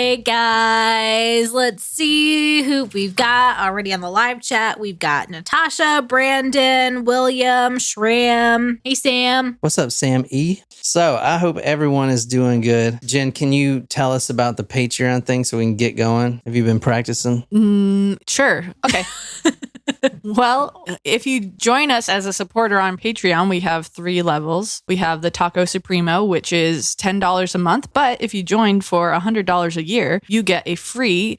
right, guys. Let's see who we've got already on the live chat. We've got Natasha, Brandon, William, Shram. Hey, Sam. What's up, Sam E? So I hope everyone is doing good. Jen, can you tell us about the Patreon thing so we can get going? Have you been practicing? Sure. Okay. Well, if you join us as a supporter on Patreon, we have 3 levels. We have the Taco Supremo, which is $10 a month. But if you join for $100 a year, you get a free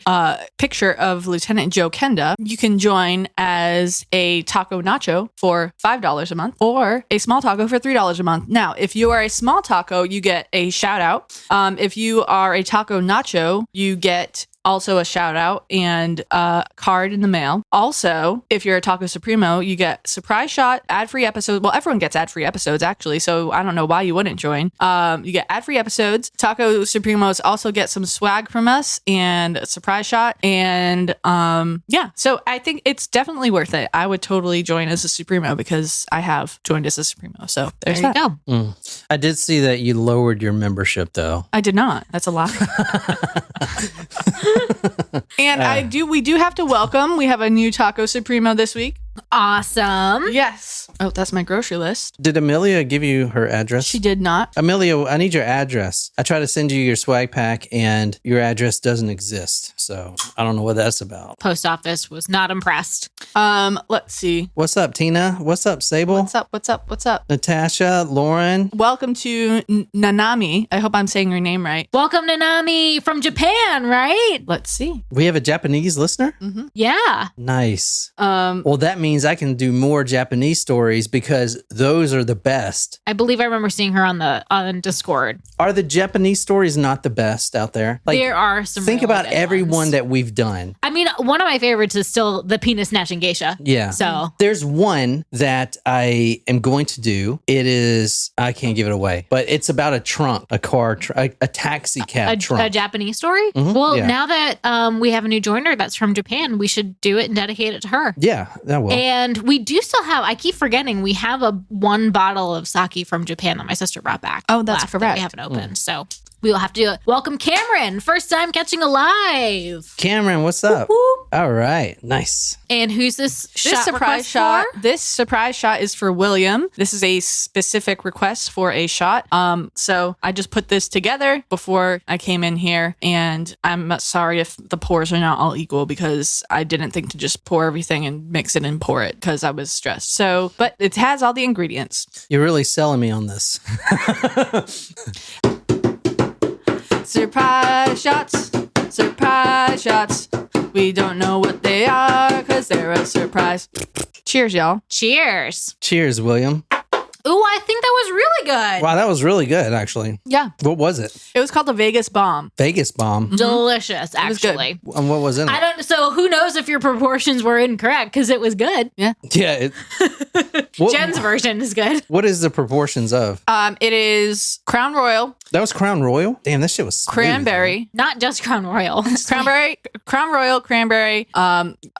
picture of Lieutenant Joe Kenda. You can join as a Taco Nacho for $5 a month or a small taco for $3 a month. Now, if you are a small taco, you get a shout out. If you are a Taco Nacho, you get also a shout out and a card in the mail. Also, if you're a Taco Supremo, you get surprise shot, ad-free episodes. Well, everyone gets ad-free episodes actually, so I don't know why you wouldn't join. You get ad-free episodes. Taco Supremos also get some swag from us and a surprise shot. And yeah, so I think it's definitely worth it. I would totally join as a Supremo because I have joined as a Supremo. So There you go. I did see that you lowered your membership, though. I did not. That's a lie. And we do have to welcome. We have a new Taco Supremo this week. Awesome. Yes. Oh, that's my grocery list. Did Amelia give you her address? She did not. Amelia, I need your address. I try to send you your swag pack and your address doesn't exist. So I don't know what that's about. Post office was not impressed. Let's see. What's up, Tina? What's up, Sable? What's up? Natasha, Lauren. Welcome to Nanami. I hope I'm saying your name right. Welcome to Nami from Japan, right? Let's see. We have a Japanese listener? Mm-hmm. Yeah. Nice. Well, that means I can do more Japanese stories because those are the best. I believe I remember seeing her on Discord. Are the Japanese stories not the best out there? Like, there are some. Think really about good everyone ones. that we've done. I mean, one of my favorites is still the penis snatching geisha. Yeah. So there's one that I am going to do. It is, I can't give it away, but it's about a trunk, a car, a taxi cab trunk. A Japanese story? Mhm, Well, yeah. now that we have a new joiner that's from Japan, we should do it and dedicate it to her. Yeah, that will. And we do still have, I keep forgetting, we have one bottle of sake from Japan that my sister brought back. Oh, that's left that correct. we haven't opened. So we will have to do it. Welcome, Cameron. First time catching a live. Cameron, what's up? Whoop. All right. Nice. And who's this This surprise shot. This surprise shot is for William. This is a specific request for a shot. So I just put this together before I came in here, and I'm sorry if the pours are not all equal because I didn't think to just pour everything and mix it and pour it because I was stressed. So, but it has all the ingredients. You're really selling me on this. Surprise shots. Surprise shots. We don't know what they are because they're a surprise. Cheers, y'all. Cheers. Cheers, William. Ooh, I think that was really good. Wow, that was really good, actually. Yeah. What was it? It was called the Vegas Bomb. Vegas bomb. Delicious, was good. actually. And what was in it? I don't. So who knows if your proportions were incorrect because it was good. Yeah. Yeah. What, Jen's version is good. what is the proportions of? It is Crown Royal, That was Crown Royal? Damn, that shit was smooth, man. cranberry, Not just Crown Royal. Crown Royal, cranberry,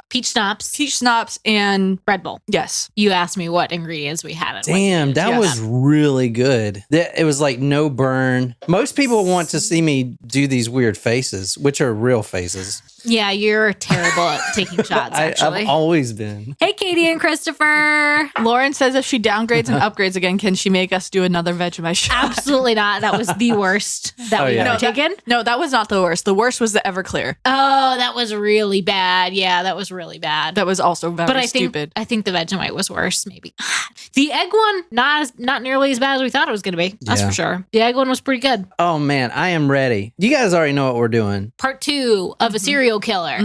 Peach schnapps, peach schnapps, and Red Bull. yes. You asked me what ingredients we had. Damn, that Yeah. was really good. It was like no burn. Most people want to see me do these weird faces, which are real faces. Yeah, you're terrible at taking shots, actually. I've always been. Hey, Katie and Christopher. Lauren says if she downgrades and upgrades again, can she make us do another Vegemite shot? Absolutely not. That was the worst that we've yeah. ever taken. No, that was not the worst. The worst was the Everclear. Oh, that was really bad. Yeah, that was really bad. That was also very But I stupid. think the Vegemite was worse, maybe. The egg one, not nearly as bad as we thought it was going to be. That's Yeah. for sure. The egg one was pretty good. Oh, man, I am ready. You guys already know what we're doing. Part 2 of a serial killer.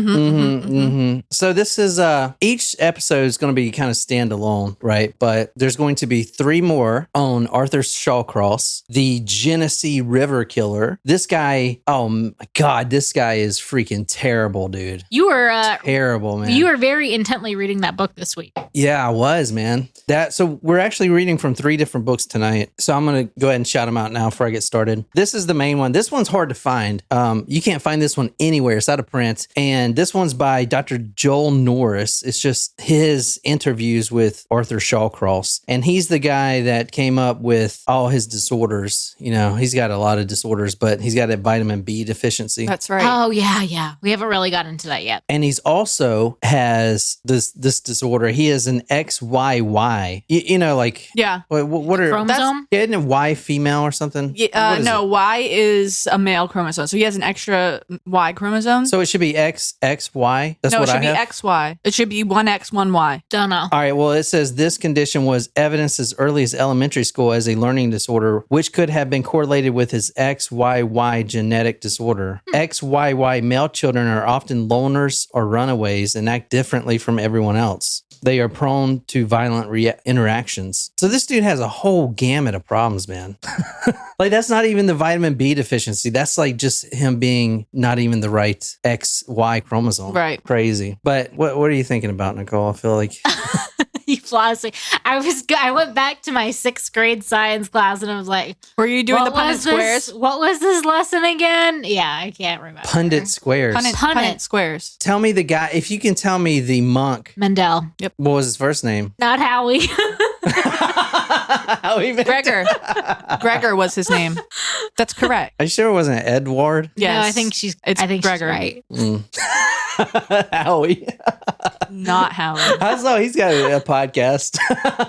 So this is each episode is going to be kind of standalone, right? But there's going to be 3 more on Arthur Shawcross, the Genesee River Killer. This guy, oh my God, this guy is freaking terrible, dude. You were Terrible, man. you were very intently reading that book this week. Yeah, I was, man. So we're actually reading from 3 different books tonight. So I'm going to go ahead and shout them out now before I get started. This is the main one. This one's hard to find. You can't find this one anywhere. It's out of print. And this one's by Dr. Joel Norris. It's just his interviews with Arthur Shawcross. And he's the guy that came up with all his disorders. You know, he's he's got a lot of disorders, but he's got a vitamin B deficiency. That's right. Oh, yeah. We haven't really gotten into that yet. And he's also has this disorder. He has an XYY. You know, like Yeah. what are Chromosome? isn't it Y female or something? What is No, it? Y is a male chromosome. So he has an extra Y chromosome. So it should be XXY. That's no, what it should I be have. XY. It should be 1X, 1Y. Don't know. All right. Well, it says this condition was evidenced as early as elementary school as a learning disorder, which could have been correlated with his XYY genetic disorder. XYY male children are often loners or runaways and act differently from everyone else. They are prone to violent interactions. So this dude has a whole gamut of problems, man. Like, that's not even the vitamin B deficiency. That's like just him being not even the right XY chromosome. Right. Crazy. But what are you thinking about, Nicole? I feel like... You flawlessly. I went back to my 6th grade science class and I was like, Were you doing the pundit squares? What was this lesson again? Yeah, I can't remember. Pundit squares. Pundit squares. Tell me the guy, if you can tell me the monk. Mendel. What was his first name? Not Howie. Howie Mandel. Gregor. Gregor was his name. That's correct. Are you sure it wasn't Edward? No, Yes. I think she's Gregor. right. Howie. Not Howie. Also, he's got a podcast.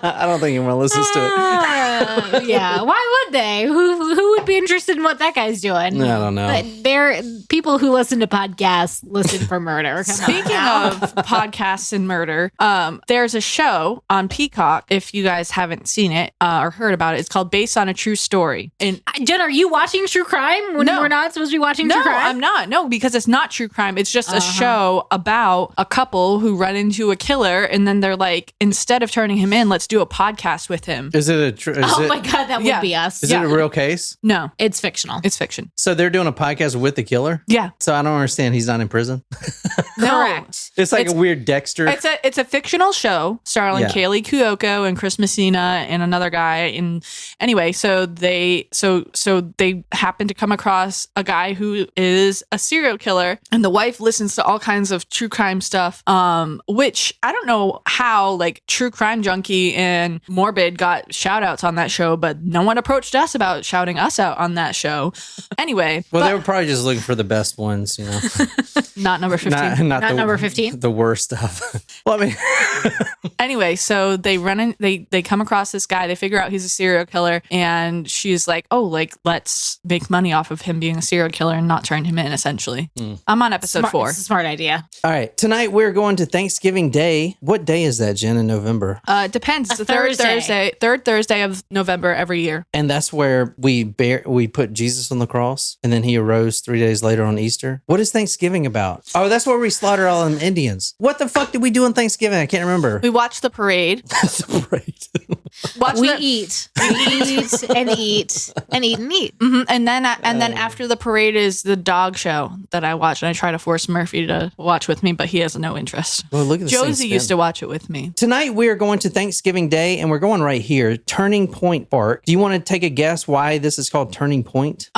I don't think anyone listens to it. Yeah. Why would they? Who would be interested in what that guy's doing? I don't know. But they're people who listen to podcasts listen for murder. Come on Speaking now. of podcasts and murder, there's a show on Peacock. If you guys haven't seen it or heard about it, it's called Based on a True Story. And Jen, are you watching true crime when No. we're not supposed to be watching no, true crime? I'm not. No, because it's not true crime. It's just a show about a couple who run into a killer, and then they're like, instead of turning him in, let's do a podcast with him. Is it a My God, that Yeah. would be us. Is it a real case? No, It's fictional. it's fiction. So they're doing a podcast with the killer? Yeah. So I don't understand. He's not in prison? Correct. It's like It's- a weird Dexter. It's a fictional show starring Yeah. Kaylee Cuoco and Chris Messina and another guy. And anyway, so they happen to come across a guy who is a serial killer, and the wife listens to all kinds of true crime stuff. Which I don't know how like True Crime Junkie and Morbid got shout outs on that show, but no one approached us about shouting us out on that show. Anyway, well, but they were probably just looking for the best ones, you know. not number 15. Not Not the, number 15? The worst stuff. Well, I mean, Anyway, so they run in, they come across this guy, they figure out he's a serial killer, and she's like, oh, like, let's make money off of him being a serial killer and not turn him in, essentially. I'm on episode 4. It's a smart idea. all right. Tonight we're going to Thanksgiving Day. What day is that, Jen, in November? It depends. It's the third Thursday of November every year. And that's where we put Jesus on the cross, and then he arose 3 days later on Easter. What is Thanksgiving about? Oh, that's where we slaughter all them Indians. What the fuck did we do on Thanksgiving? I can't remember. We watch the parade. That's great. Watch We the, eat. We eat and eat and eat and eat. Mhm. And then after the parade is the dog show that I watch, and I try to force Murphy to watch with me, but he has no interest. Well, look at the Josie used to watch it with me. Tonight we are going to Thanksgiving Day, and we're going right here, Turning Point Park. Do you want to take a guess why this is called Turning Point?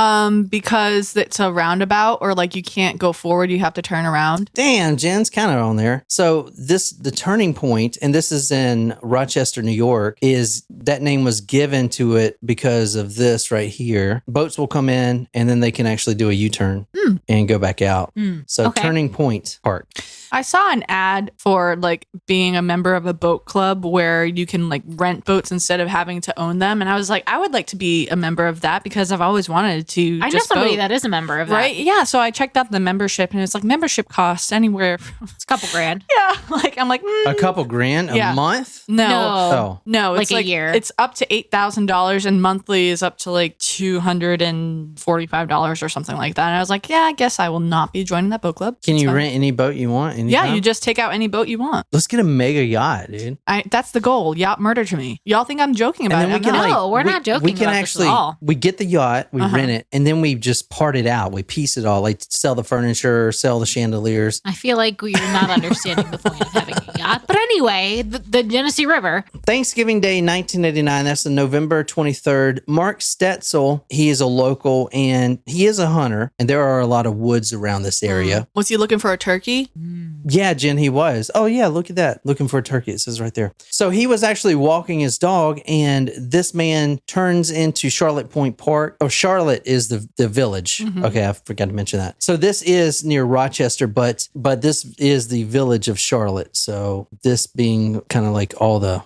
Because it's a roundabout, or like you can't go forward, you have to turn around. Damn, Jen's kind of on there. So the Turning Point, and this is in Rochester, New York, is that name was given to it because of this right here. Boats will come in, and then they can actually do a U-turn and go back out. So Okay. Turning Point Park. I saw an ad for like being a member of a boat club where you can like rent boats instead of having to own them. And I was like, I would like to be a member of that because I've always wanted to. I know just somebody boat. that is a member of that. Right? Yeah. So I checked out the membership, and it's like membership costs anywhere. It's a couple grand. Yeah. Like I'm like, A couple grand a Yeah. month? no. Oh. No, Like it's a year. It's up to $8,000, and monthly is up to like $245 or something like that. And I was like, yeah, I guess I will not be joining that boat club. Can It's you fine. rent any boat you want? Yeah, anytime? you just take out any boat you want. Let's get a mega yacht, dude. That's the goal. Yacht murder to me. Y'all think I'm joking about it? I'm not. No, we're not joking We can about this actually at all. we get the yacht, we rent it, and then we just part it out. We piece it all, like sell the furniture, sell the chandeliers. I feel like you're not understanding the point of having a yacht. But anyway, the Genesee River. Thanksgiving Day, 1989. That's the November 23rd. Mark Stetzel, he is a local and he is a hunter, and there are a lot of woods around this area. Was he looking for a turkey? Yeah, Jen, he was. Oh, yeah, look at that. Looking for a turkey. It says right there. So he was actually walking his dog, and this man turns into Charlotte Point Park. Oh, Charlotte is the village. Okay, I forgot to mention that. So this is near Rochester, but this is the village of Charlotte. So this being kind of like all the,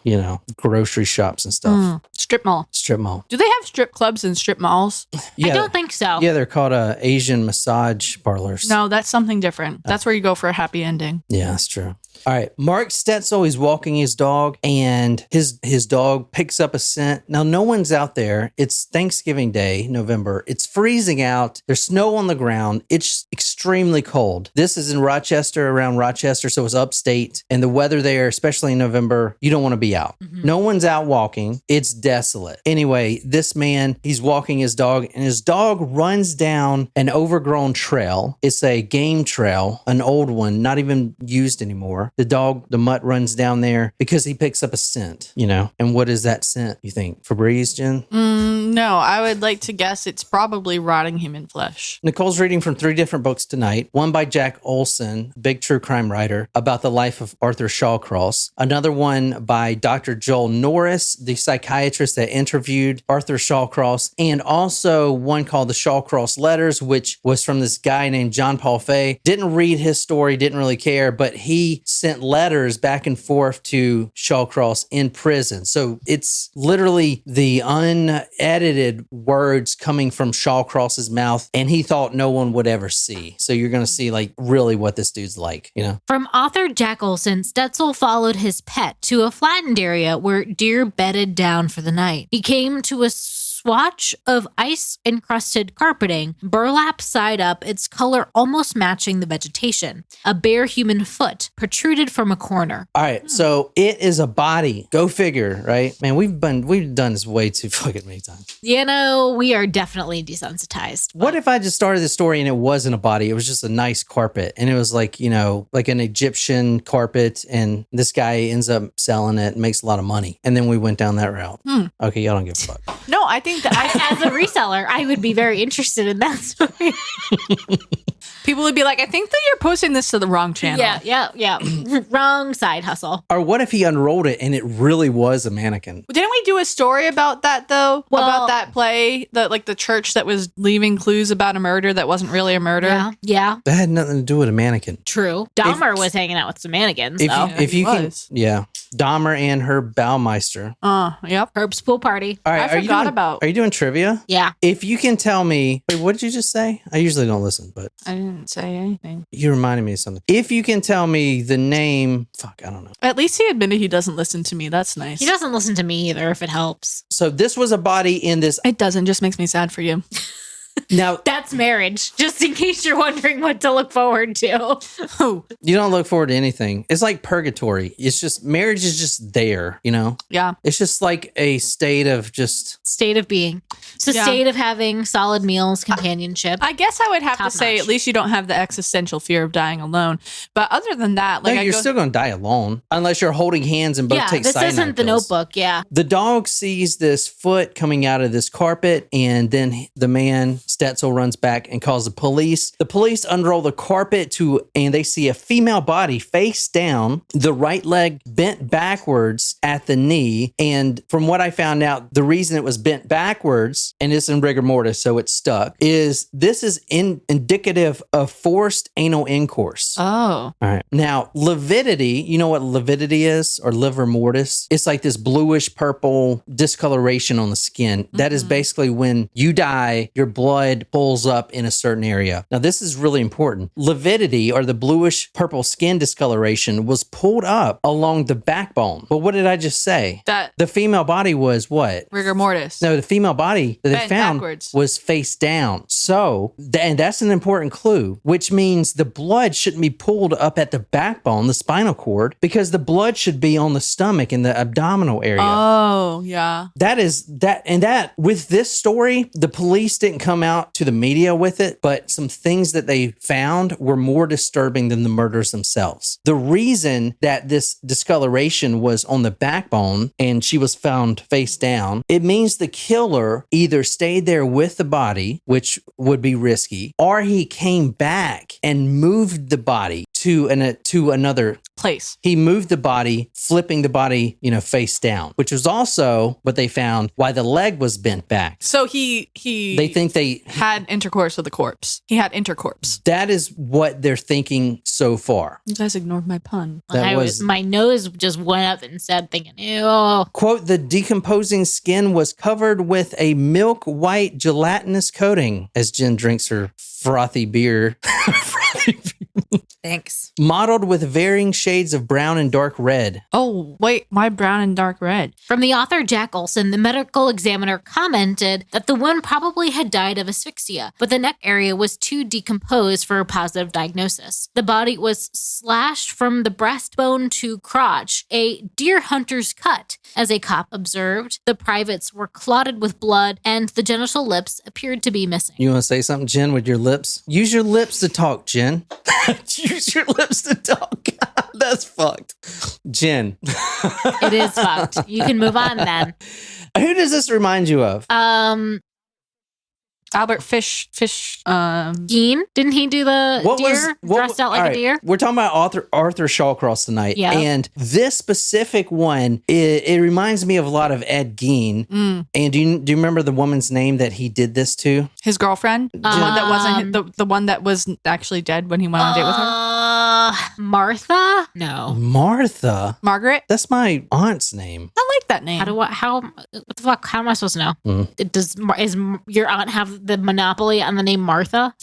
grocery shops and stuff. Strip mall. Strip mall. Do they have strip clubs and strip malls? Yeah, I don't think so. Yeah, they're called Asian massage parlors. No, that's something different. That's where you go for a happy ending. Yeah, that's true. All right. Mark Stetzel is walking his dog, and his dog picks up a scent. Now, no one's out there. It's Thanksgiving Day, November. It's freezing out. There's snow on the ground. It's extremely cold. This is in Rochester, around Rochester, so it's upstate. And the weather there, especially in November, you don't want to be out. No one's out walking. It's desolate. Anyway, this man, he's walking his dog, and his dog runs down an overgrown trail. It's a game trail, an old one, not even used anymore. The mutt runs down there because he picks up a scent, And what is that scent, you think? Febreze, Jen? No, I would like to guess it's probably rotting human flesh. Nicole's reading from 3 different books tonight. One by Jack Olson, big true crime writer, about the life of Arthur Shawcross. Another one by Dr. Joel Norris, the psychiatrist that interviewed Arthur Shawcross. And also one called The Shawcross Letters, which was from this guy named John Paul Fay. Didn't read his story, didn't really care, but he sent letters back and forth to Shawcross in prison. So it's literally the unedited words coming from Shawcross's mouth, and he thought no one would ever see. So you're going to see like really what this dude's like, From author Jack Olson, Stetzel followed his pet to a flattened area where deer bedded down for the night. He came to a swatch of ice-encrusted carpeting, burlap side up, its color almost matching the vegetation. A bare human foot protruded from a corner. All right, so it is a body. Go figure, right? Man, we've done this way too fucking many times. We are definitely desensitized. What if I just started the story and it wasn't a body? It was just a nice carpet, and it was like, like an Egyptian carpet, and this guy ends up selling it and makes a lot of money. And then we went down that route. Okay, y'all don't give a fuck. No, I think that as a reseller, I would be very interested in that story. people would be like, I think that you're posting this to the wrong channel. Yeah. Wrong side hustle. Or what if he unrolled it and it really was a mannequin? Didn't we do a story about that though? About that play, the church that was leaving clues about a murder that wasn't really a murder? Yeah. That had nothing to do with a mannequin. True. Dahmer was hanging out with some mannequins. If you can, Dahmer and Herb Baumeister. Yep. Herb's pool party. All right, Are you doing trivia? Yeah. If you can tell me, wait, what did you just say? I usually don't listen, but I didn't say anything. You reminded me of something. If you can tell me the name, I don't know. At least he admitted he doesn't listen to me. That's nice. He doesn't listen to me either, if it helps. So this was a body in this. It doesn't. Just makes me sad for you. Now that's marriage, just in case you're wondering what to look forward to. You don't look forward to anything. It's like purgatory. It's just marriage is just there, Yeah. It's just like a state of being. It's a state of having solid meals, companionship. I guess I would have to say, at least you don't have the existential fear of dying alone. But other than that, you're still going to die alone unless you're holding hands and both take cyanide pills. This isn't the Notebook. Yeah. The dog sees this foot coming out of this carpet, and then the man Stetzel runs back and calls the police. The police unroll the carpet and they see a female body face down, the right leg bent backwards at the knee. And from what I found out, the reason it was bent backwards, and it's in rigor mortis, so it's stuck, is this is indicative of forced anal intercourse. Oh. All right. Now, lividity, you know what lividity is, or liver mortis? It's like this bluish purple discoloration on the skin. Mm-hmm. That is basically when you die, your blood pulls up in a certain area. Now, this is really important. Lividity, or the bluish purple skin discoloration, was pulled up along the backbone. But what did I just say? That the female body was what? Rigor mortis. No, the female body that they found backwards. Was face down. So, and that's an important clue, which means the blood shouldn't be pulled up at the backbone, the spinal cord, because the blood should be on the stomach and the abdominal area. Oh, yeah. That with this story, the police didn't come out to the media with it, but some things that they found were more disturbing than the murders themselves. The reason that this discoloration was on the backbone and she was found face down, it means the killer either stayed there with the body, which would be risky, or he came back and moved the body to another place. He moved the body, flipping the body, face down, which was also what they found why the leg was bent back. So they think they had intercourse with the corpse. He had intercourse. That is what they're thinking so far. You guys ignored my pun. My nose just went up instead, thinking, ew. Quote, the decomposing skin was covered with a milk white gelatinous coating as Jen drinks her frothy beer. Thanks. Mottled with varying shades of brown and dark red. Oh, wait, why brown and dark red? From the author Jack Olson, the medical examiner commented that the woman probably had died of asphyxia, but the neck area was too decomposed for a positive diagnosis. The body was slashed from the breastbone to crotch, a deer hunter's cut. As a cop observed, the privates were clotted with blood and the genital lips appeared to be missing. You want to say something, Jen, with your lips? Use your lips to talk, Jen. Use your lips to talk. That's fucked. Jen. It is fucked. You can move on then. Who does this remind you of? Albert Fish. Geen? Didn't he do the deer dressed out like a deer? We're talking about Arthur Shawcross tonight. Yeah. And this specific one, it reminds me of a lot of Ed Gein. And do you remember the woman's name that he did this to? His girlfriend? The one that wasn't the one that was actually dead when he went on a date with her? Martha? No. Martha? Margaret? That's my aunt's name. I like that name. What the fuck? How am I supposed to know? Does your aunt have the monopoly on the name Martha?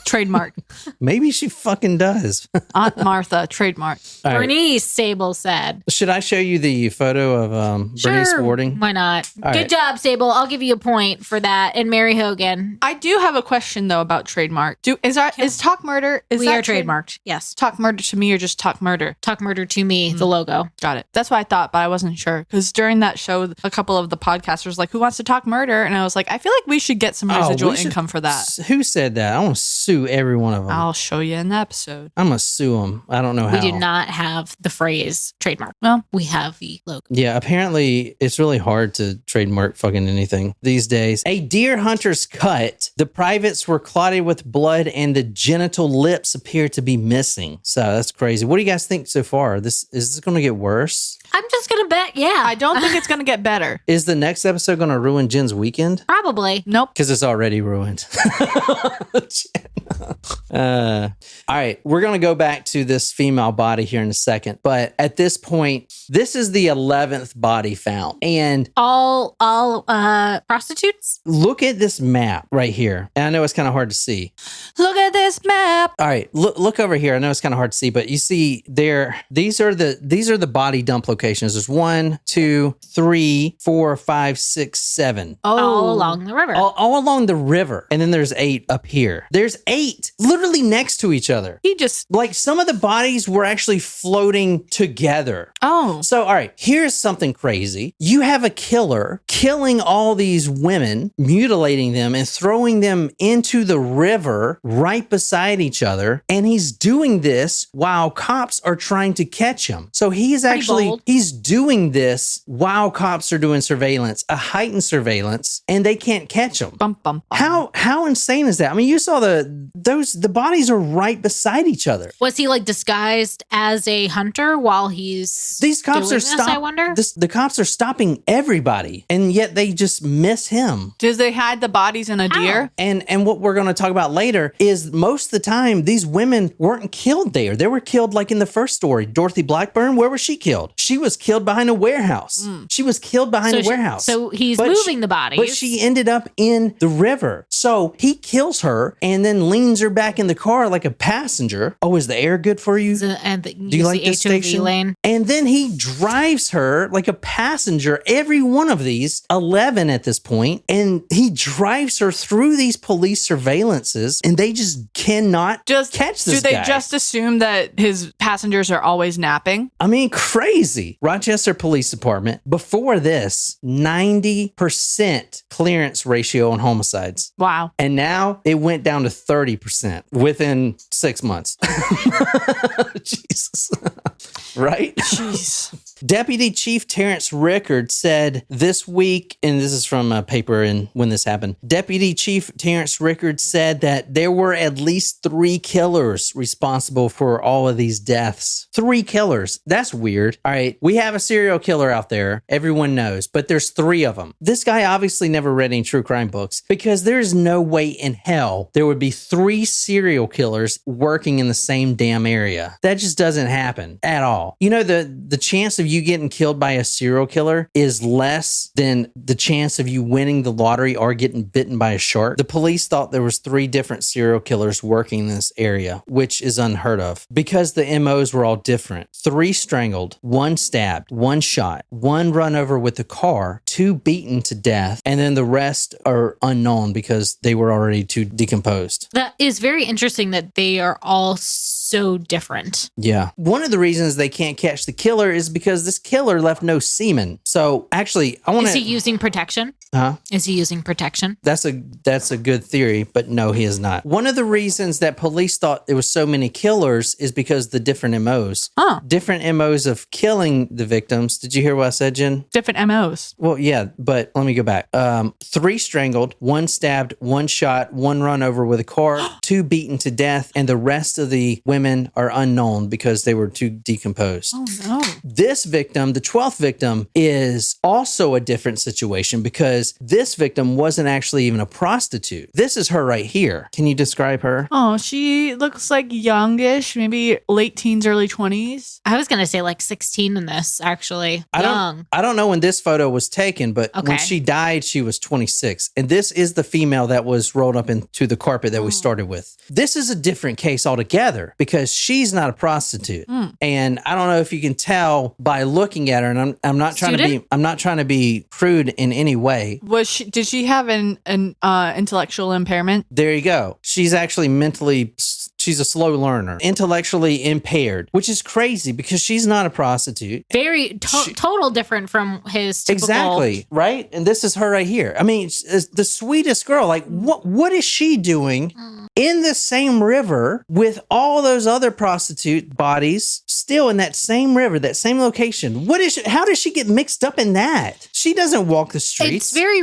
Trademark. Maybe she fucking does. Aunt Martha, trademark. All right. Bernice, Sable said. Should I show you the photo of Bernice Warding? Why not? All Good right. job, Sable. I'll give you a point for that. And Mary Hogan. I do have a question though about trademark. Is talk murder? We are trademarked. Yes. Talk murder to me or just talk murder? Talk murder to me, the logo. Got it. That's what I thought, but I wasn't sure. Because during that show, a couple of the podcasters like, who wants to talk murder? And I was like, I feel like we should get some residual income for that. Who said that? I want to sue every one of them. I'll show you in the episode. I'm going to sue them. I don't know how. We do not have the phrase trademark. Well, we have the logo. Yeah, apparently it's really hard to trademark fucking anything these days. A deer hunter's cut. The privates were clotted with blood and the genital lips appear to be missing. So that's crazy. What do you guys think so far? Is this going to get worse? I'm just going to bet, yeah. I don't think it's going to get better. Is the next episode going to ruin Jen's weekend? Probably. Nope. Because it's already ruined. All right, we're going to go back to this female body here in a second. But at this point, this is the 11th body found. And all prostitutes? Look at this map right here. And I know it's kind of hard to see. Look at this map. All right, look over here. I know it's kind of hard to see, but you see there, these are the body dump locations. There's 1, 2, 3, 4, 5, 6, 7. All along the river. All along the river. And then there's 8 up here. There's 8 literally next to each other. He just... Like some of the bodies were actually floating together. Oh. So, all right, here's something crazy. You have a killer killing all these women, mutilating them and throwing them into the river right beside each other. And he's doing this while cops are trying to catch him. So he's doing this while cops are doing surveillance, a heightened surveillance, and they can't catch him. Bum, bum, bum. How insane is that? I mean, you saw the bodies are right beside each other. Was he like disguised as a hunter while these cops doing this, I wonder? The cops are stopping everybody, and yet they just miss him. Does they hide the bodies in a deer? And what we're going to talk about later is most of the time these women weren't killed there. They were killed like in the first story. Dorothy Blackburn, where was she killed? She was killed behind a warehouse. She was killed behind a warehouse. So he's moving the bodies. But she ended up in the river. So he kills her and then leans her back in the car like a passenger. Oh, is the air good for you? Do you like this station? Lane? And then he drives her like a passenger, every one of these, 11 at this point, and he drives her through these police surveillances, and they just cannot catch this guy. Do they just assume that his passengers are always napping? I mean, crazy. Rochester Police Department, before this, 90% clearance ratio on homicides. Wow. And now it went down to 30% within 6 months. Jesus. Right? Jeez. Deputy Chief Terrence Rickard said this week, and this is from a paper and when this happened, Deputy Chief Terrence Rickard said that there were at least 3 killers responsible for all of these deaths. 3 killers. That's weird. All right, we have a serial killer out there. Everyone knows, but there's 3 of them. This guy obviously never read any true crime books because there's no way in hell there would be 3 serial killers working in the same damn area. That just doesn't happen at all. You know, the chance of you getting killed by a serial killer is less than the chance of you winning the lottery or getting bitten by a shark. The police thought there was 3 different serial killers working in this area, which is unheard of because the MOs were all different. 3 strangled, 1 stabbed, 1 shot, 1 run over with the car, 2 beaten to death, and then the rest are unknown because they were already too decomposed. That is very interesting that they are all so different. Yeah. One of the reasons they can't catch the killer is because this killer left no semen. So actually, I want to... Is he using protection? Huh? Is he using protection? That's a good theory, but no, he is not. One of the reasons that police thought there was so many killers is because the different MOs. Huh. Different MOs of killing the victims. Did you hear what I said, Jen? Different MOs. Well, yeah, but let me go back. 3 strangled, 1 stabbed, 1 shot, 1 run over with a car, 2 beaten to death, and the rest of the women are unknown because they were too decomposed. Oh, no. This victim, the 12th victim, is also a different situation because this victim wasn't actually even a prostitute. This is her right here. Can you describe her? Oh, she looks like youngish, maybe late teens, early 20s. I was going to say like 16 in this, actually. Young. I don't know when this photo was taken, but when she died, she was 26. And this is the female that was rolled up into the carpet that we started with. This is a different case altogether because she's not a prostitute. And I don't know if you can tell by looking at her, and I'm not trying to be crude in any way. Did she have an intellectual impairment? There you go. She's actually she's a slow learner, intellectually impaired, which is crazy because she's not a prostitute. Very total different from his typical. Exactly, right? And this is her right here. I mean, it's the sweetest girl. Like, what is she doing in the same river with all those other prostitute bodies still in that same river, that same location? How does she get mixed up in that? She doesn't walk the streets. It's very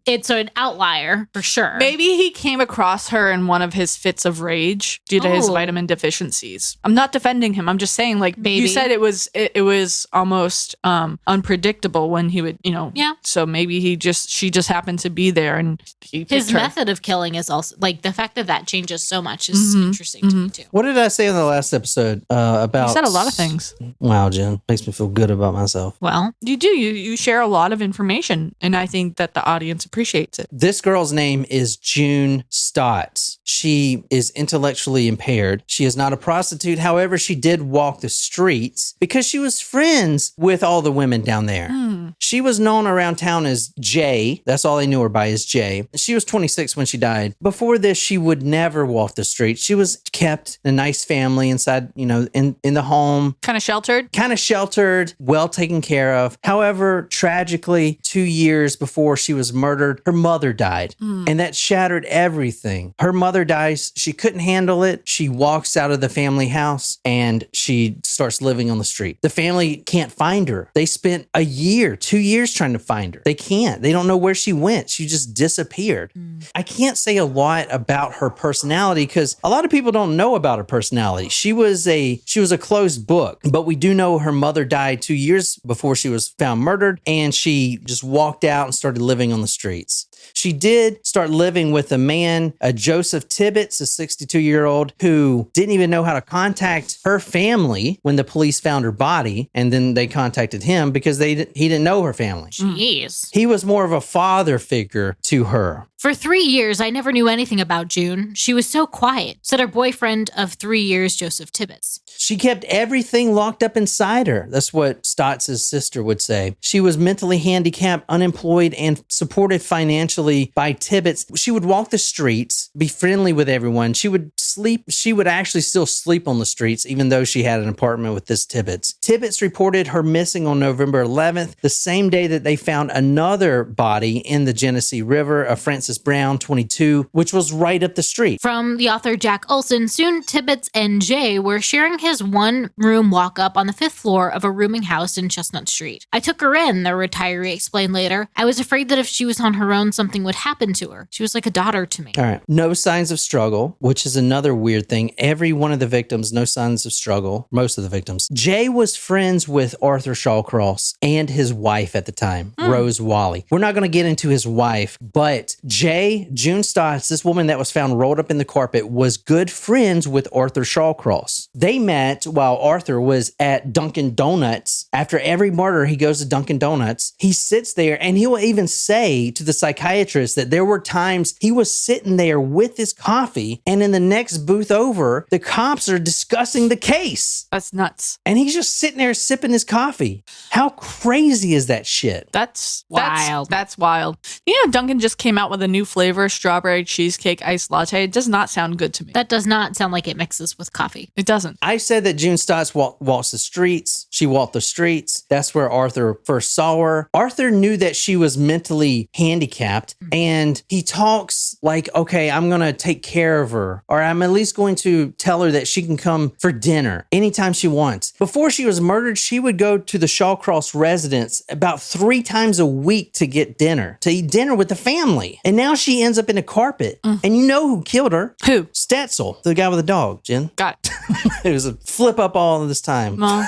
it's an outlier for sure. Maybe he came across her in one of his fits of rage due to his vitamin deficiencies. I'm not defending him. I'm just saying, like, maybe. You said it was almost unpredictable when he would, Yeah. So maybe she just happened to be there and he picked his her. method of killing is also like the fact that changes so much is interesting to me too. What did I say in the last episode about? You said a lot of things. Wow, Jen, makes me feel good about myself. Well, You do. You share a lot of information, and I think that the audience appreciates it. This girl's name is June Stotts. She is intellectually impaired. She is not a prostitute. However, she did walk the streets because she was friends with all the women down there. She was known around town as Jay. That's all they knew her by is Jay. She was 26 when she died. Before this, she would never walk the streets. She was kept in a nice family inside, in the home. Kind of sheltered, well taken care of. However, tragically, 2 years before she was murdered, her mother died. And that shattered everything. Her mother dies. She couldn't handle it. She walks out of the family house and she starts living on the street. The family can't find her. They spent 2 years trying to find her. They can't. They don't know where she went. She just disappeared. I can't say a lot about her personality because a lot of people don't know about her personality. She was a closed book, but we do know her mother died 2 years before she was found murdered, and she just walked out and started living on the streets. She did start living with a man, Joseph Tibbetts, a 62-year-old, who didn't even know how to contact her family when the police found her body, and then they contacted him because he didn't know her family. jeez. He was more of a father figure to her. For 3 years, I never knew anything about June. She was so quiet, said her boyfriend of 3 years, Joseph Tibbetts. She kept everything locked up inside her. That's what Stotts' sister would say. She was mentally handicapped, unemployed, and supported financially eventually by Tibbetts. She would walk the streets, be friendly with everyone. She would sleep. She would actually still sleep on the streets, even though she had an apartment with this Tibbetts. Tibbetts reported her missing on November 11th, the same day that they found another body in the Genesee River of Frances Brown, 22, which was right up the street. From the author Jack Olson, soon Tibbetts and Jay were sharing his one-room walk-up on the 5th floor of a rooming house in Chestnut Street. I took her in, the retiree explained later. I was afraid that if she was on her own, something would happen to her. She was like a daughter to me. All right. No signs of struggle, which is another weird thing. Every one of the victims, no signs of struggle. Most of the victims. Jay was friends with Arthur Shawcross and his wife at the time, Rose Wally. We're not going to get into his wife, but June Stotts, this woman that was found rolled up in the carpet, was good friends with Arthur Shawcross. They met while Arthur was at Dunkin' Donuts. After every murder, he goes to Dunkin' Donuts. He sits there and he will even say to the psychiatrist that there were times he was sitting there with his coffee and in the next booth over, the cops are discussing the case. That's nuts. And he's just sitting there sipping his coffee. How crazy is that shit? That's wild. That's wild. You know, Dunkin' just came out with a new flavor, strawberry cheesecake iced latte. It does not sound good to me. That does not sound like it mixes with coffee. It doesn't. I said that June Stotts walks the streets. She walked the streets. That's where Arthur first saw her. Arthur knew that she was mentally handicapped, and he talks like, okay, I'm going to take care of her, or I'm at least going to tell her that she can come for dinner anytime she wants. Before she was murdered, she would go to the Shawcross residence about 3 times a week to get dinner, to eat dinner with the family. And now she ends up in a carpet. And you know who killed her? Who? Stetzel, the guy with the dog, Jen. Got it. It was a flip up all of this time. Well,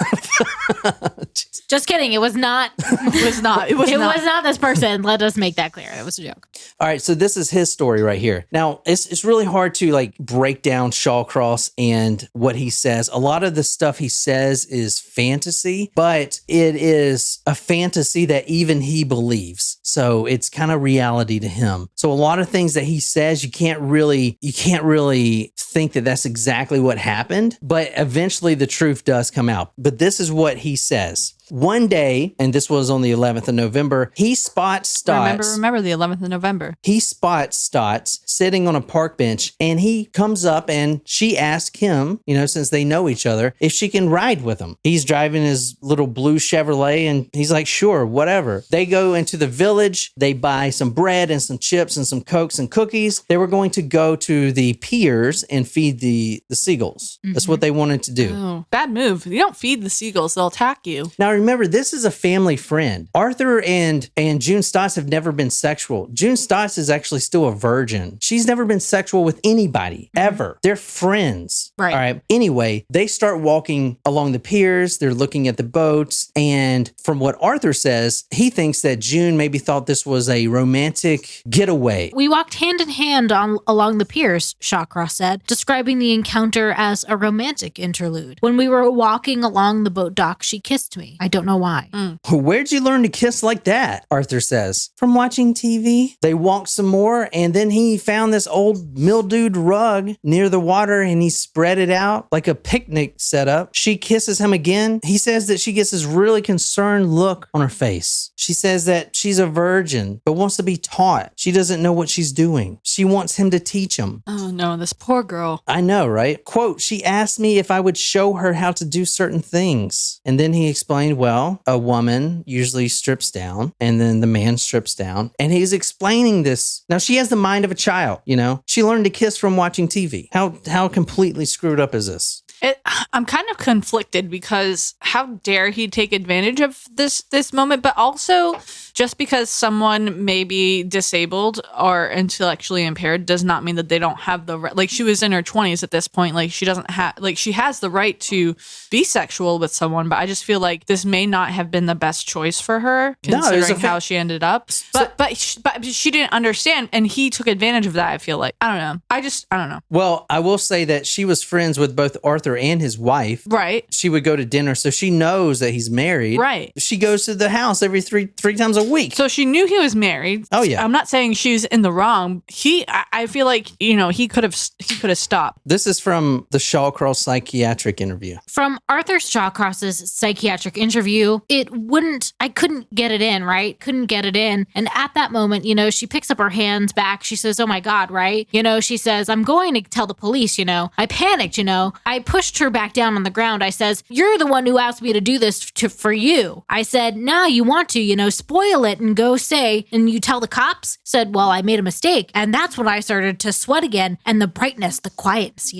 Just kidding. It was not. it was not. It was It not. was not this person. Let us make that clear. It was a joke. All right, so this is his story right here. Now, it's really hard to like break down Shawcross and what he says. A lot of the stuff he says is fantasy, but it is a fantasy that even he believes. So it's kind of reality to him. So a lot of things that he says, you can't really think that that's exactly what happened, but eventually the truth does come out. But this is what he says. One day, and this was on the 11th of November, he spots Stotts. Remember the 11th of November. He spots Stotts sitting on a park bench, and he comes up and she asks him, you know, since they know each other, if she can ride with him. He's driving his little blue Chevrolet, and he's like, sure, whatever. They go into the village. They buy some bread and some chips and some Cokes and cookies. They were going to go to the piers and feed the seagulls. That's what they wanted to do. Oh, bad move. You don't feed the seagulls. They'll attack you. Now, remember, this is a family friend. Arthur and June Stotts have never been sexual. June Stotts is actually still a virgin. She's never been sexual with anybody, ever. They're friends. Right. All right. Anyway, they start walking along the piers. They're looking at the boats. And from what Arthur says, he thinks that June maybe thought this was a romantic getaway. We walked hand in hand along the piers, Shawcross said, describing the encounter as a romantic interlude. When we were walking along the boat dock, she kissed me. I don't know why. Where'd you learn to kiss like that? Arthur says. From watching TV. They walked some more, and then he found this old mildewed rug near the water, and he spread it out like a picnic setup. She kisses him again. He says that she gets this really concerned look on her face. She says that she's a virgin, but wants to be taught. She doesn't know what she's doing. She wants him to teach him. Oh no, this poor girl. I know, right? Quote, she asked me if I would show her how to do certain things. And then he explained, well, a woman usually strips down and then the man strips down. And he's explaining this. Now, she has the mind of a child, you know? She learned to kiss from watching TV. How completely screwed up is this? I'm kind of conflicted because how dare he take advantage of this moment, but also just because someone may be disabled or intellectually impaired does not mean that they don't have the right. Like, she was in her 20s at this point. Like, she doesn't have, like, she has the right to be sexual with someone, but I just feel like this may not have been the best choice for her considering how she ended up. But she didn't understand, and he took advantage of that. I feel like, I don't know. I don't know. Well, I will say that she was friends with both Arthur and his wife. Right. She would go to dinner, so she knows that he's married. Right. She goes to the house every three times a a week. So she knew he was married. Oh, yeah. I'm not saying she's in the wrong. I feel like, he could have stopped. This is from the Shawcross psychiatric interview. From Arthur Shawcross's psychiatric interview, I couldn't get it in, right? Couldn't get it in. And at that moment, she picks up her hands back. She says, oh my God, right? She says, I'm going to tell the police, I panicked, I pushed her back down on the ground. I says, you're the one who asked me to do this for you. I said, now you want to, spoil it and go say, and you tell the cops? Said, well, I made a mistake. And that's when I started to sweat again, and the brightness, the quietness,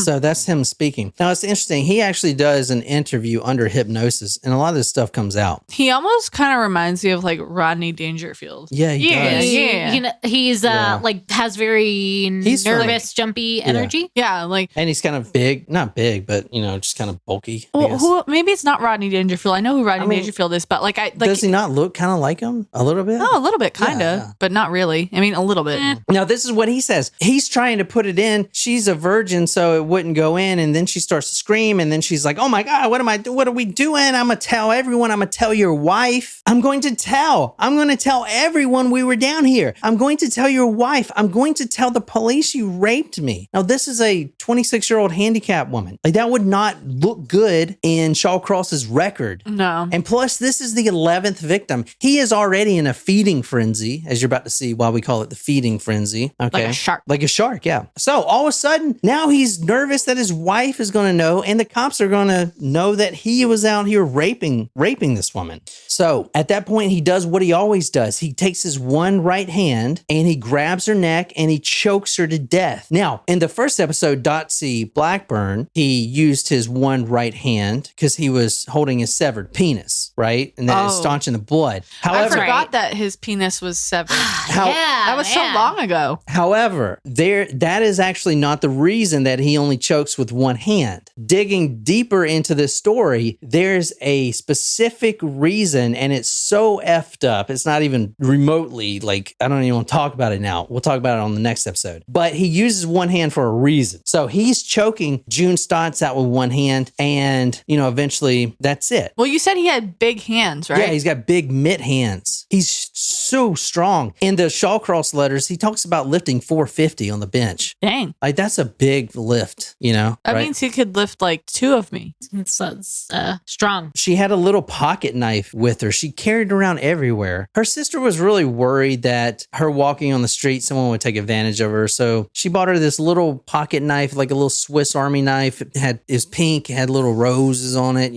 So that's him speaking. Now, it's interesting. He actually does an interview under hypnosis, and a lot of this stuff comes out. He almost kind of reminds me of like Rodney Dangerfield. Yeah, he does. He's has very nervous, jumpy energy. Yeah, and he's kind of big, not big, but just kind of bulky. Well, maybe it's not Rodney Dangerfield. I know who Rodney Dangerfield is, but does he not look kind of like him a little bit? Oh, a little bit, kind of, but not really. I mean, a little bit. Now, this is what he says. He's trying to put it in. She's a virgin, so it wouldn't go in, and then she starts to scream, and then she's like, "Oh my God, what am I? What are we doing? I'm gonna tell everyone. I'm gonna tell your wife. I'm going to tell everyone we were down here. I'm going to tell your wife. I'm going to tell the police you raped me." Now, this is a 26-year-old handicapped woman. That would not look good in Shawcross's record. No. And plus, this is the 11th victim. He is already in a feeding frenzy, as you're about to see why we call it the feeding frenzy. Okay. Like a shark. Like a shark, yeah. So all of a sudden, now he's nervous that his wife is going to know, and the cops are going to know that he was out here raping this woman. So at that point, he does what he always does. He takes his one right hand and he grabs her neck and he chokes her to death. Now, in the first episode, Dotsy Blackburn, he used his one right hand because he was holding his severed penis, right? And then it's staunching the blood. However, I forgot that his penis was severed. That was so long ago. However, that is actually not the reason that he only chokes with one hand. Digging deeper into this story, there's a specific reason, and it's so effed up. It's not even remotely I don't even want to talk about it now. We'll talk about it on the next episode. But he uses one hand for a reason. So he's choking June Stotts out with one hand, and eventually that's it. Well, you said he had big hands, right? Yeah, he's got big mitt hands. He's so strong. In the Shawcross letters, he talks about lifting 450 on the bench. Dang. That's a big lift, That right? means he could lift 2 of me. It's strong. She had a little pocket knife with her. She carried it around everywhere. Her sister was really worried that her walking on the street, someone would take advantage of her. So she bought her this little pocket knife, like a little Swiss Army knife. It was pink, it had little roses on it,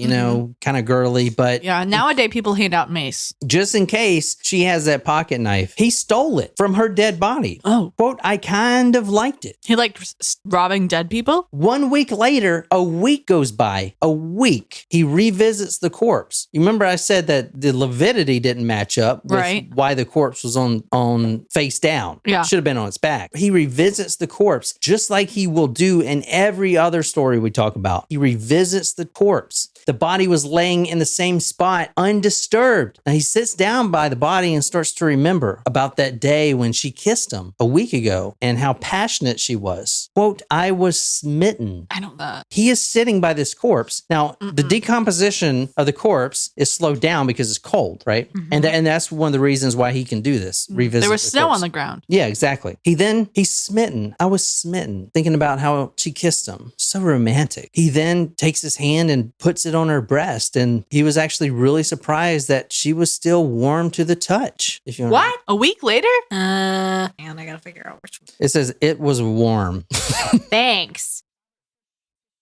kind of girly. But yeah, nowadays people hand out mace. Just in case she has that pocket knife, he stole it from her dead body. Oh. Quote, I kind of liked it. He liked robbing dead people? 1 week later, a week goes by. A week. He revisits the corpse. You remember I said that the lividity didn't match up with why the corpse was on face down. Yeah. It should have been on its back. He revisits the corpse just like he will do in every other story we talk about. He revisits the corpse. The body was laying in the same spot, undisturbed. Now he sits down by the body and starts to remember about that day when she kissed him a week ago and how passionate she was. Quote, I was smitten. I know that. He is sitting by this corpse. Now, the decomposition of the corpse is slowed down because it's cold, right? And that's one of the reasons why he can do this. Revisit There was snow corpse. on the ground. Yeah, exactly. He's smitten. I was smitten, thinking about how she kissed him. So romantic. He then takes his hand and puts it on her breast, and he was actually really surprised that she was still warm to the touch. If you want What? A week later? And I gotta figure out which one. It says it was warm. Thanks.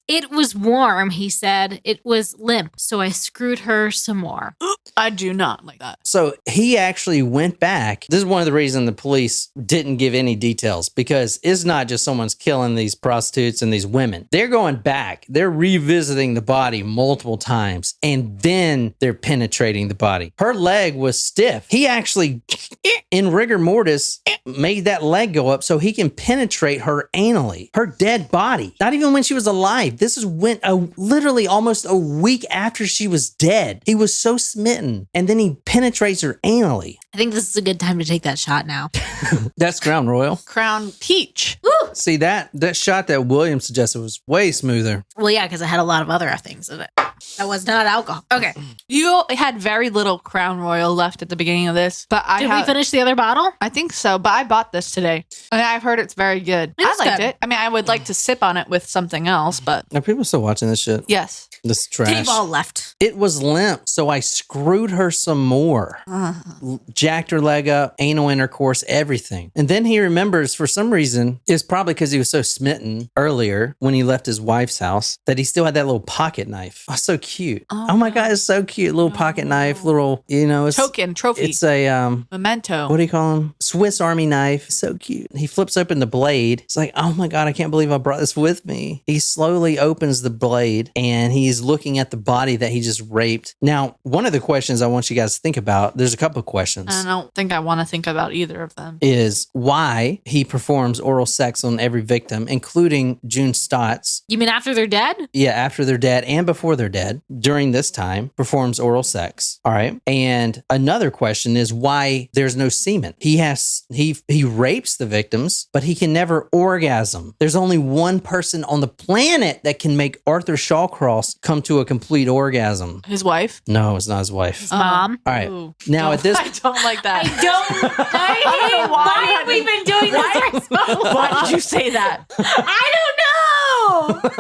It was warm, he said. It was limp, so I screwed her some more. I do not like that. So he actually went back. This is one of the reasons the police didn't give any details, because it's not just someone's killing these prostitutes and these women. They're going back. They're revisiting the body multiple times, and then they're penetrating the body. Her leg was stiff. He actually, in rigor mortis, made that leg go up so he can penetrate her anally. Her dead body. Not even when she was alive. died. This went literally almost a week after she was dead. He was so smitten. And then he penetrates her anally. I think this is a good time to take that shot now. That's Crown Royal. Crown Peach. Woo! See, that shot that William suggested was way smoother. Well, yeah, because it had a lot of other things in it. That was not alcohol. Okay. You had very little Crown Royal left at the beginning of this, but Did we finish the other bottle? I think so, but I bought this today. And I've heard it's very good. It is I liked good. it. I mean, I would like to sip on it with something else, but Are people still watching this shit? yes. This is trash. They've all left. It was limp, so I screwed her some more. Jacked her leg up, anal intercourse, everything. And then he remembers, for some reason, it's probably because he was so smitten earlier when he left his wife's house, that he still had that little pocket knife. Oh, so cute. Oh my God, it's so cute. Little pocket knife, little, it's Token, trophy, It's a, memento. what do you call them? Swiss Army knife. So cute. He flips open the blade. It's like, oh my God, I can't believe I brought this with me. He slowly opens the blade and he's looking at the body that he just raped. Now, one of the questions I want you guys to think about, there's a couple of questions. I don't think I want to think about either of them. Is why he performs oral sex on every victim, including June Stotts. You mean after they're dead? Yeah, after they're dead and before they're dead, during this time, performs oral sex. All right. And another question is why there's no semen. He rapes the victims, but he can never orgasm. There's only one person on the planet that can make Arthur Shawcross come to a complete orgasm. His wife? No, it's not his wife. His mom? All right. Ooh. Now at this I don't like that. Why have we been doing this? Why did you say that? I don't know.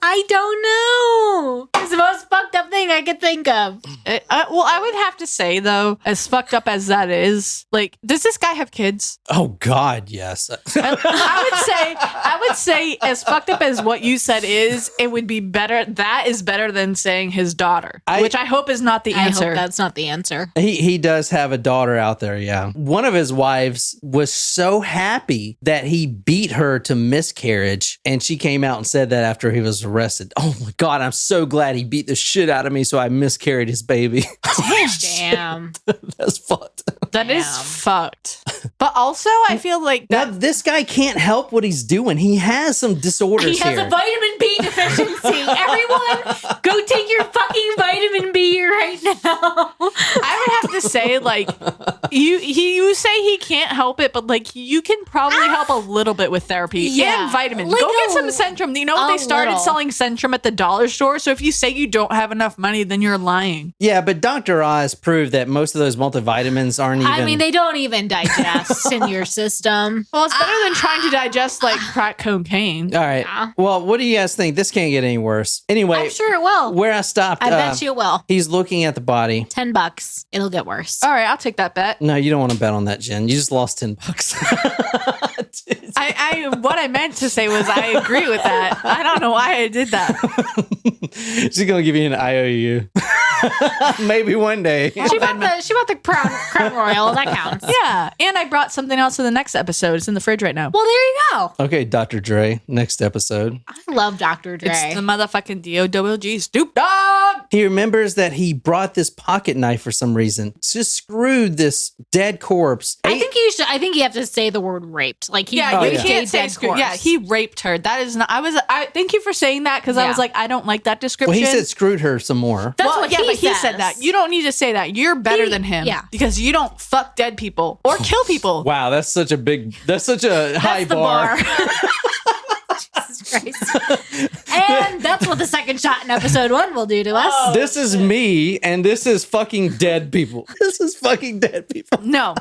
I don't know. It's the most fucked up thing I could think of. Well, I would have to say though, as fucked up as that is, like, does this guy have kids? Oh God, yes. I would say, as fucked up as what you said is, it would be better. That is better than saying his daughter, which I hope is not the I answer. hope that's not the answer. He does have a daughter out there, yeah. One of his wives was so happy that he beat her to miscarriage, and she came out and said that after he was arrested. Oh my God, I'm so glad he beat the shit out of me so I miscarried his baby. Damn. That's fucked. That is fucked. But also, I feel like Now, that. this guy can't help what he's doing. He has some disorders He has here. a vitamin B deficiency. Everyone, go take your fucking vitamin B right now. I would have to say, like, you say he can't help it, but like you can probably help a little bit with therapy and vitamins. Like Go get some Centrum. You know what? They started little. selling Centrum at the dollar store. So if you say you don't have enough money, then you're lying. Yeah, but Dr. Oz proved that most of those multivitamins aren't even... I mean, they don't even digest in your system. Well, it's better than trying to digest like crack cocaine. All right. Yeah. Well, what do you guys think? This can't get any worse. Anyway, I'm sure it will. where I stopped... I bet you it will. He's looking at the body. $10. It'll get worse. All right, I'll take that bet. No, you don't want to bet on that, Jen. You just lost $10. What I meant to say was I agree with that. I don't know why I did that. She's gonna give you an IOU. Maybe one day. She bought the Crown Royal. That counts. Yeah, and I brought something else for the next episode. It's in the fridge right now. Well, there you go. Okay, Dr. Dre. Next episode. I love Dr. Dre. It's the motherfucking DOWG Snoop Dogg. He remembers that he brought this pocket knife for some reason. Just screwed this dead corpse. I think you have to say the word raped. Like he Yeah, raped you a can't say dead screw. corpse. Yeah, he raped her. That is not. I thank you for saying that because I Yeah. was like, I don't like that description. Well, he said screwed her some more. That's what but he says. said that. You don't need to say that. You're better than him. Yeah. Because you don't fuck dead people or kill people. Wow, that's such a high That's the bar. Jesus Christ. And that's what the second shot in episode 1 will do to us. This is me, and this is fucking dead people. This is fucking dead people. No.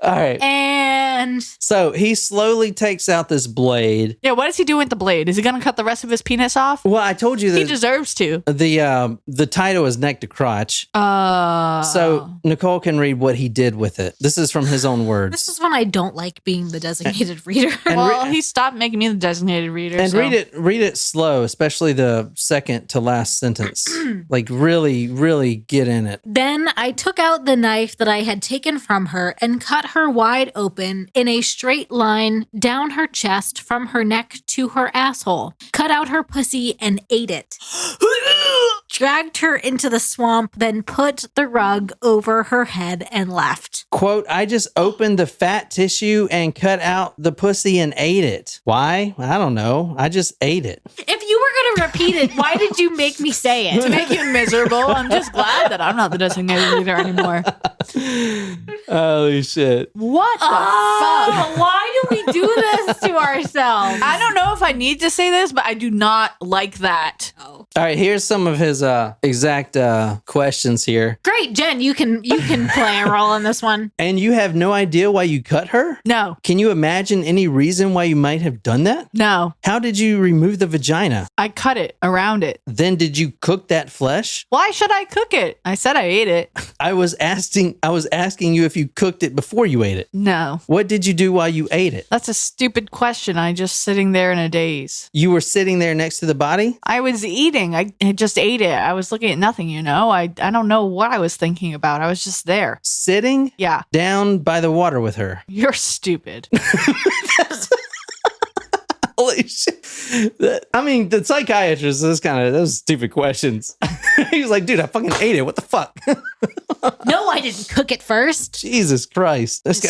All right. And So he slowly takes out this blade. Yeah, what is he doing with the blade? Is he going to cut the rest of his penis off? Well, I told you He that deserves to. the title is Neck to Crotch. So Nicole can read what he did with it. This is from his own words. this is when I don't like being the designated reader. Well, he stopped making me the designated reader. And so. read it slow, especially the second to last sentence. Like really, really get in it. Then I took out the knife that I had taken from her and cut her wide open in a straight line down her chest from her neck to her asshole. Cut out her pussy and ate it. dragged her into the swamp, then put the rug over her head and left. Quote, I just opened the fat tissue and cut out the pussy and ate it. Why? I don't know. I just ate it. If you were going to repeat it, why did you make me say it? To make you miserable. I'm just glad that I'm not the designated leader anymore. Holy shit. What the fuck? Why do we do this to ourselves? I don't know if I need to say this, but I do not like that. Oh. All right, here's some of his exact questions here. Great, Jen, you can play a role in this one. And you have no idea why you cut her? No. Can you imagine any reason why you might have done that? No. How did you remove the vagina? I cut it around it. Then did you cook that flesh? Why should I cook it? I said I ate it. I was asking you if you cooked it before you ate it. No. What did you do while you ate it? That's a stupid question. I just sitting there in a daze. You were sitting there next to the body? I was eating. I just ate it. I was looking at nothing, you know? I don't know what I was thinking about. I was just there. Sitting? Yeah. Down by the water with her. You're stupid. Holy shit. The psychiatrist, those stupid questions. He was like, dude, I fucking ate it. What the fuck? No, I didn't cook it first. Jesus Christ. This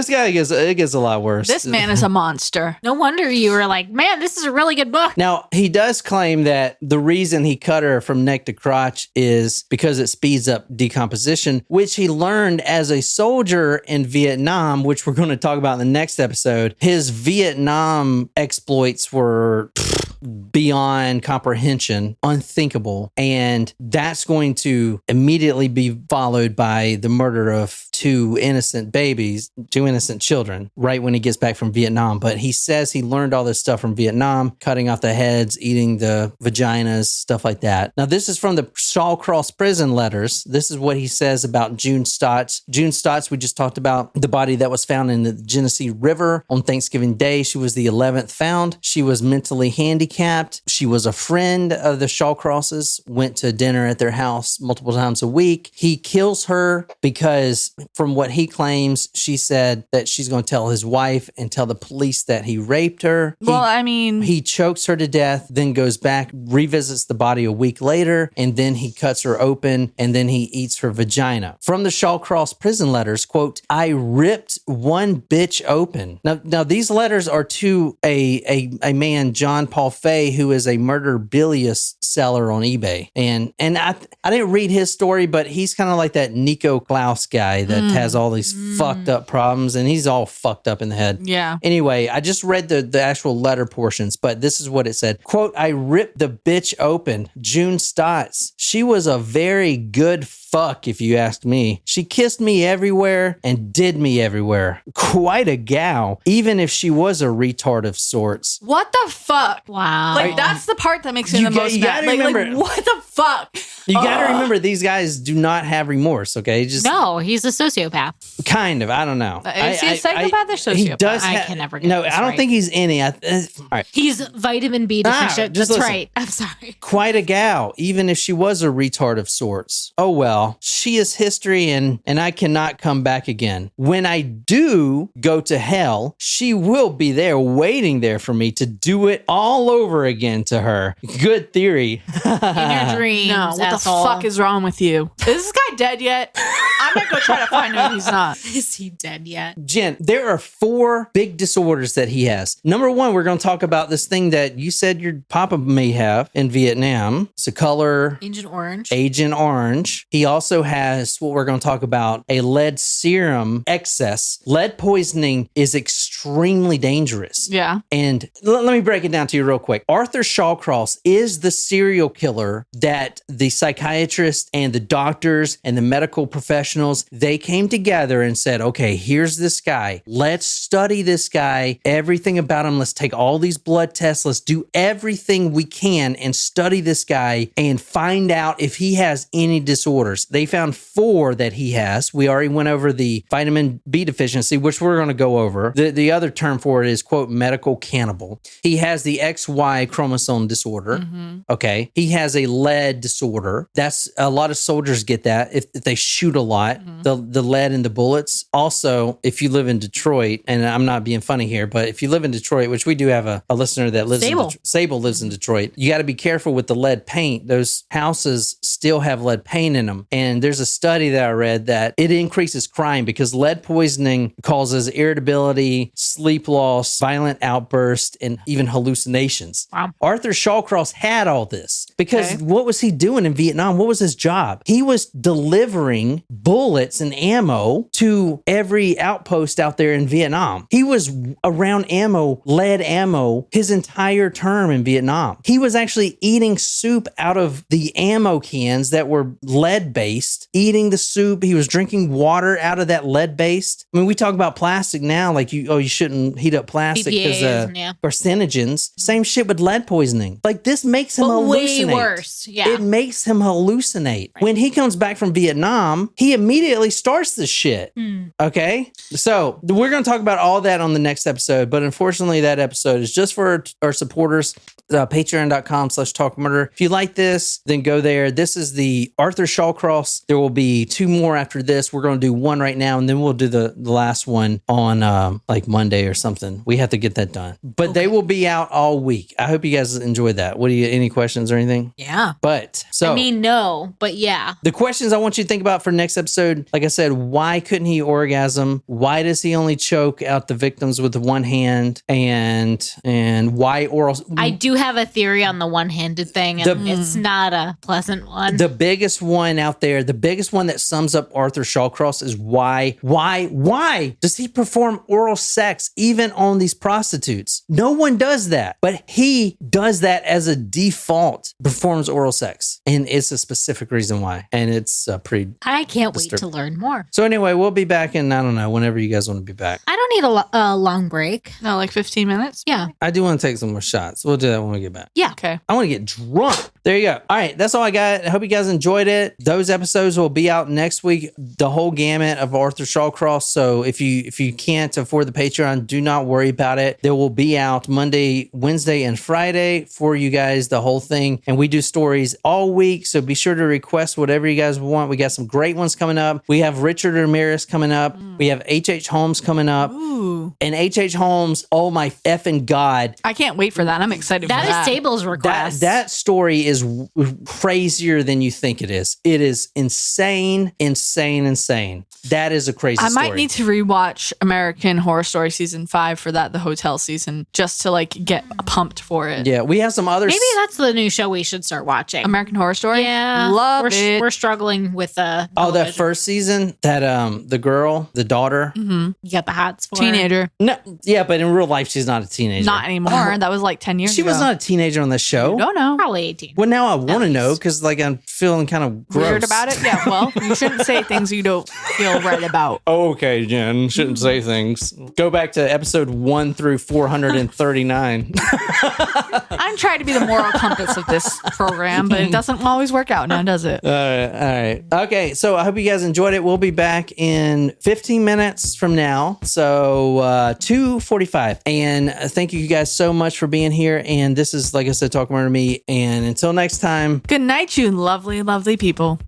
guy gets a lot worse. This man is a monster. No wonder you were like, man, this is a really good book. Now, he does claim that the reason he cut her from neck to crotch is because it speeds up decomposition, which he learned as a soldier in Vietnam, which we're going to talk about in the next episode. His Vietnam exploits were beyond comprehension, unthinkable. And that's going to immediately be followed by the murder of two innocent children, right when he gets back from Vietnam. But he says he learned all this stuff from Vietnam, cutting off the heads, eating the vaginas, stuff like that. Now, this is from the Shawcross prison letters. This is what he says about June Stotts. June Stotts, we just talked about the body that was found in the Genesee River on Thanksgiving Day. She was the 11th found. She was mentally handicapped. She was a friend of the Shawcrosses, went to dinner at their house multiple times a week. He kills her because, from what he claims, she said that she's going to tell his wife and tell the police that he raped her. He chokes her to death, then goes back, revisits the body a week later, and then he cuts her open, and then he eats her vagina. From the Shawcross prison letters, quote, I ripped one bitch open. Now these letters are to a man, John Paul Fay, who is a murderabilious seller on eBay. And I didn't read his story, but he's kind of like that Nico Klaus guy that has all these fucked up problems, and he's all fucked up in the head. Yeah. Anyway, I just read the actual letter portions, but this is what it said. Quote, I ripped the bitch open. June Stotts. She was a very good fuck, if you ask me. She kissed me everywhere and did me everywhere. Quite a gal, even if she was a retard of sorts. What the fuck? Wow. Like, that's the part that makes me the most mad. Like, what the fuck? You gotta remember, these guys do not have remorse, okay? No, he's a sociopath. Kind of. I don't know. Is he a psychopath or sociopath? He does I can never get No, this I don't right. think he's any. All right. He's vitamin B deficient. just That's listen. right. I'm sorry. Quite a gal, even if she was a retard of sorts. Oh well, she is history and I cannot come back again. When I do go to hell, she will be there waiting there for me to do it all over again to her. Good theory. In your dreams, No, what asshole. the fuck is wrong with you? Is this guy dead yet? I'm gonna go try to find him if he's not. Is he dead yet? Jen, there are 4 big disorders that he has. Number 1, we're going to talk about this thing that you said your papa may have in Vietnam. It's a color Agent Orange. He also has what we're going to talk about, a lead serum excess. Lead poisoning is extremely dangerous. Yeah. And let me break it down to you real quick. Arthur Shawcross is the serial killer that the psychiatrists and the doctors and the medical professionals, they came together and said, okay, here's this guy. Let's study this guy, everything about him. Let's take all these blood tests. Let's do everything we can and study this guy and find out if he has any disorders. They found 4 that he has. We already went over the vitamin B deficiency, which we're going to go over. The the other term for it is, quote, medical cannibal. He has the XY chromosome disorder. Okay. He has a lead disorder. That's a lot of soldiers get that if they shoot a lot, the lead in the bullets. Also, if you live in Detroit, and I'm not being funny here, but if you live in Detroit, which we do have a listener that lives Sable. in Detroit. Sable lives in Detroit. You got to be careful with the lead paint. Those houses still have lead paint in them. And there's a study that I read that it increases crime because lead poisoning causes irritability, sleep loss, violent outbursts, and even hallucinations. Wow. Arthur Shawcross had all this because what was he doing in Vietnam? What was his job? He was delivering bullets and ammo to every outpost out there in Vietnam. He was around ammo, lead ammo, his entire term in Vietnam. He was actually eating soup out of the ammo cans that were lead based, eating the soup. He was drinking water out of that lead based. I mean, we talk about plastic now, like you shouldn't heat up plastic because BPAs, carcinogens. Same shit with lead poisoning. Like this makes him But hallucinate. way worse. Yeah. It makes him hallucinate. When he comes back from Vietnam, he immediately starts this shit. Okay? So we're going to talk about all that on the next episode, but unfortunately that episode is just for our supporters. Patreon.com/talkmurder. If you like this, then go there. This is the Arthur Shawcross. There will be 2 more after this. We're going to do 1 right now, and then we'll do the last one on like Monday or something. We have to get that done. But they will be out all week. I hope you guys enjoyed that. Any questions or anything? Yeah. But so I mean, no, but yeah. the questions I want you to think about for next episode, like I said, why couldn't he orgasm? Why does he only choke out the victims with one hand? And why oral? I do have a theory on the one-handed thing, and it's not a pleasant one. The biggest one out there, the biggest one that sums up Arthur Shawcross is why does he perform oral sex even on these prostitutes? No one does that, but he does that as a default, performs oral sex. And it's a specific reason why. And it's pretty I can't wait to disturbing. learn more. So anyway, we'll be back in, I don't know, whenever you guys want to be back. I don't need a long break. No, like 15 minutes? Yeah. I do want to take some more shots. We'll do that when we get back. Yeah. Okay. I want to get drunk. There you go. All right, that's all I got. I hope you guys enjoyed it. Those episodes will be out next week, the whole gamut of Arthur Shawcross. So if you can't afford the Patreon, do not worry about it. They will be out Monday, Wednesday, and Friday for you guys, the whole thing. And we do stories all week, so be sure to request whatever you guys want. We got some great ones coming up. We have Richard Ramirez coming up. We have H.H. Holmes coming up. Ooh. And H.H. Holmes, oh my effing God. I can't wait for that. I'm excited for That that. is Sable's request. That story is crazier than you think it is. It is insane. That is a crazy story. I might need to rewatch American Horror Story season 5 for that, the hotel season, just to like get pumped for it. Yeah, we have some other. Maybe that's the new show we should start watching. American Horror Story? Yeah. Love we're it. struggling with that television. first season, that the girl, the daughter. You got the hots for Teenager. No, yeah, but in real life, she's not a teenager. Not anymore. That was like 10 years She ago. was not a teenager on the show. Don't know. Probably 18. Well, now I want to know because like I'm feeling kind of gross. Weird about it? Yeah, well, you shouldn't say things you don't feel right about. Okay, Jen, shouldn't say things. Go back to episode 1 through 439. I'm trying to be the moral compass of this program, but it doesn't always work out now, does it? All right. Okay, so I hope you guys enjoyed it. We'll be back in 15 minutes from now. So 2:45. And thank you guys so much for being here. And this is, like I said, Talk Murder Me. And until next time. Good night, you lovely, lovely people.